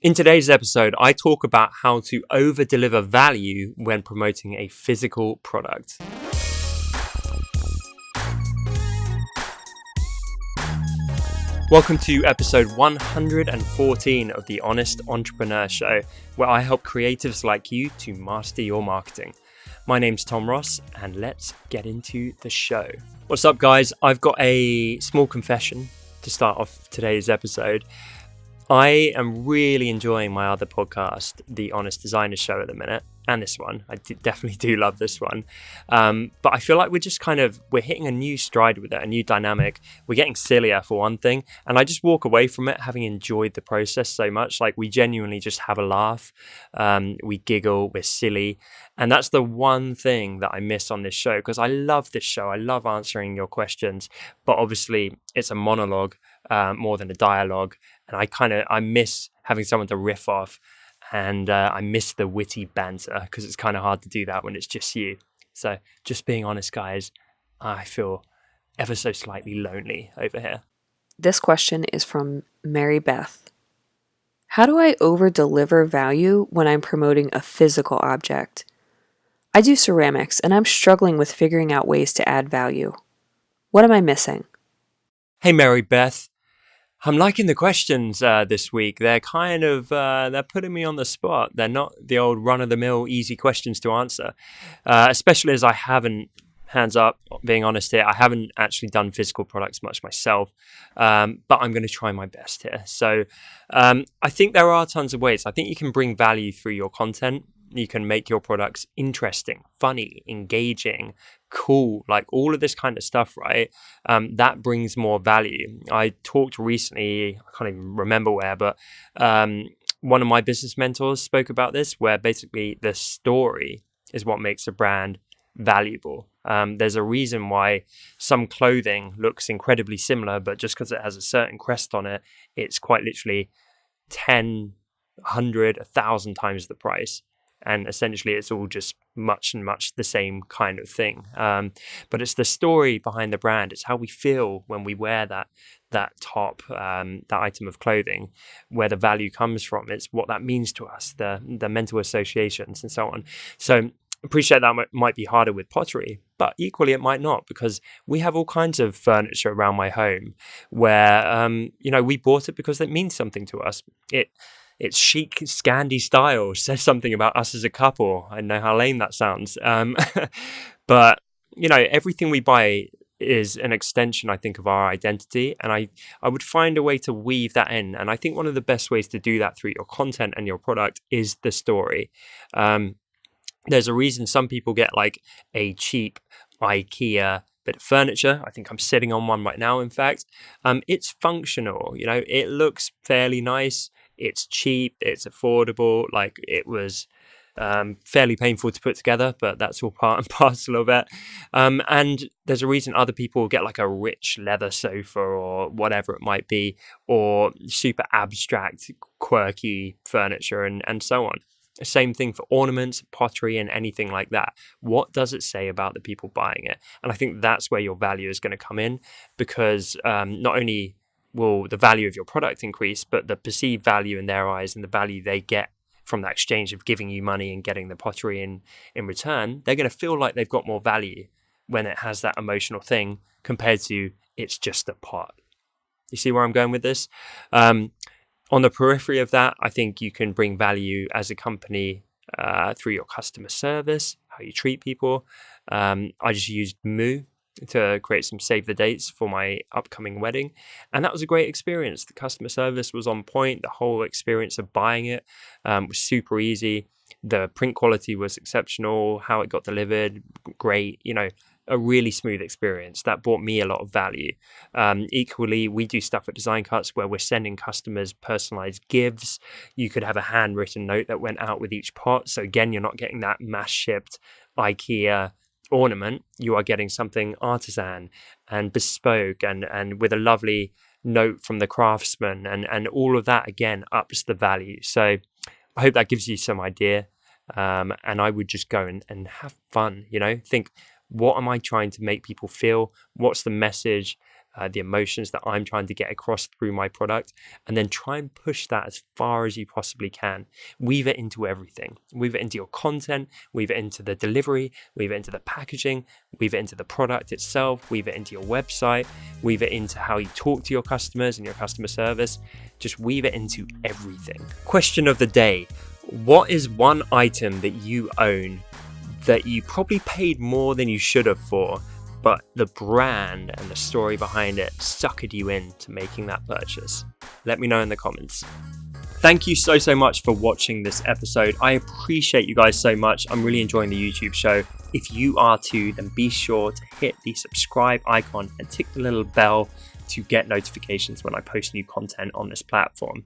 In today's episode, I talk about how to over-deliver value when promoting a physical product. Welcome to episode 114 of the Honest Entrepreneur Show, where I help creatives like you to master your marketing. My name's Tom Ross, and let's get into the show. What's up, guys? I've got a small confession to start off today's episode. I am really enjoying my other podcast, The Honest Designer Show, at the minute, and this one. I definitely do love this one. But I feel like we're hitting a new stride with it, a new dynamic. We're getting sillier, for one thing, and I just walk away from it having enjoyed the process so much. Like, we genuinely just have a laugh. We giggle, we're silly. And that's the one thing that I miss on this show, because I love this show. I love answering your questions, but obviously it's a monologue more than a dialogue. And I miss having someone to riff off, and I miss the witty banter, because it's kind of hard to do that when it's just you. So just being honest, guys, I feel ever so slightly lonely over here. This question is from Mary Beth. How do I over-deliver value when I'm promoting a physical object? I do ceramics, and I'm struggling with figuring out ways to add value. What am I missing? Hey, Mary Beth. I'm liking the questions this week. They're they're putting me on the spot. They're not the old run-of-the-mill easy questions to answer, especially as I haven't, hands up, being honest here, I haven't actually done physical products much myself, but I'm going to try my best here. So I think there are tons of ways. I think you can bring value through your content. You can make your products interesting, funny, engaging, cool, like all of this kind of stuff, right? That brings more value. I talked recently, I can't even remember where, but one of my business mentors spoke about this, where basically the story is what makes a brand valuable. There's a reason why some clothing looks incredibly similar, but just because it has a certain crest on it, it's quite literally 10, 100, 1,000 times the price. And essentially, it's all just much the same kind of thing. But it's the story behind the brand. It's how we feel when we wear that top, that item of clothing, where the value comes from. It's what that means to us, the mental associations and so on. So appreciate that might be harder with pottery, but equally it might not, because we have all kinds of furniture around my home where, we bought it because it means something to us. It's chic, Scandi style, says something about us as a couple. I know how lame that sounds. But, everything we buy is an extension, I think, of our identity. And I would find a way to weave that in. And I think one of the best ways to do that through your content and your product is the story. There's a reason some people get like a cheap IKEA bit of furniture. I think I'm sitting on one right now, in fact. It's functional, it looks fairly nice. It's cheap, it's affordable. Like, it was fairly painful to put together, but that's all part and parcel of it. And there's a reason other people get like a rich leather sofa or whatever it might be, or super abstract, quirky furniture and so on. Same thing for ornaments, pottery, and anything like that. What does it say about the people buying it? And I think that's where your value is going to come in, because not only will the value of your product increase, but the perceived value in their eyes and the value they get from that exchange of giving you money and getting the pottery in return, they're going to feel like they've got more value when it has that emotional thing compared to it's just a pot. You see where I'm going with this? On the periphery of that, I think you can bring value as a company through your customer service, how you treat people. I just used Moo to create some save the dates for my upcoming wedding, and that was a great experience. The customer service was on point. The whole experience of buying it was super easy. The print quality was exceptional. How it got delivered, great. A really smooth experience that brought me a lot of value. Equally, we do stuff at Design Cuts where we're sending customers personalized gifts. You could have a handwritten note that went out with each pot. So again, you're not getting that mass shipped IKEA ornament. You are getting something artisan and bespoke and with a lovely note from the craftsman, and all of that again ups the value. So I hope that gives you some idea, and I would just go and have fun. Think, what am I trying to make people feel? What's the message? the emotions that I'm trying to get across through my product, and then try and push that as far as you possibly can. Weave it into everything. Weave it into your content, weave it into the delivery, weave it into the packaging, weave it into the product itself, weave it into your website, weave it into how you talk to your customers and your customer service. Just weave it into everything. Question of the day: what is one item that you own that you probably paid more than you should have for, but the brand and the story behind it suckered you into making that purchase? Let me know in the comments. Thank you so much for watching this episode. I appreciate you guys so much. I'm really enjoying the YouTube show. If you are too, then be sure to hit the subscribe icon and tick the little bell to get notifications when I post new content on this platform.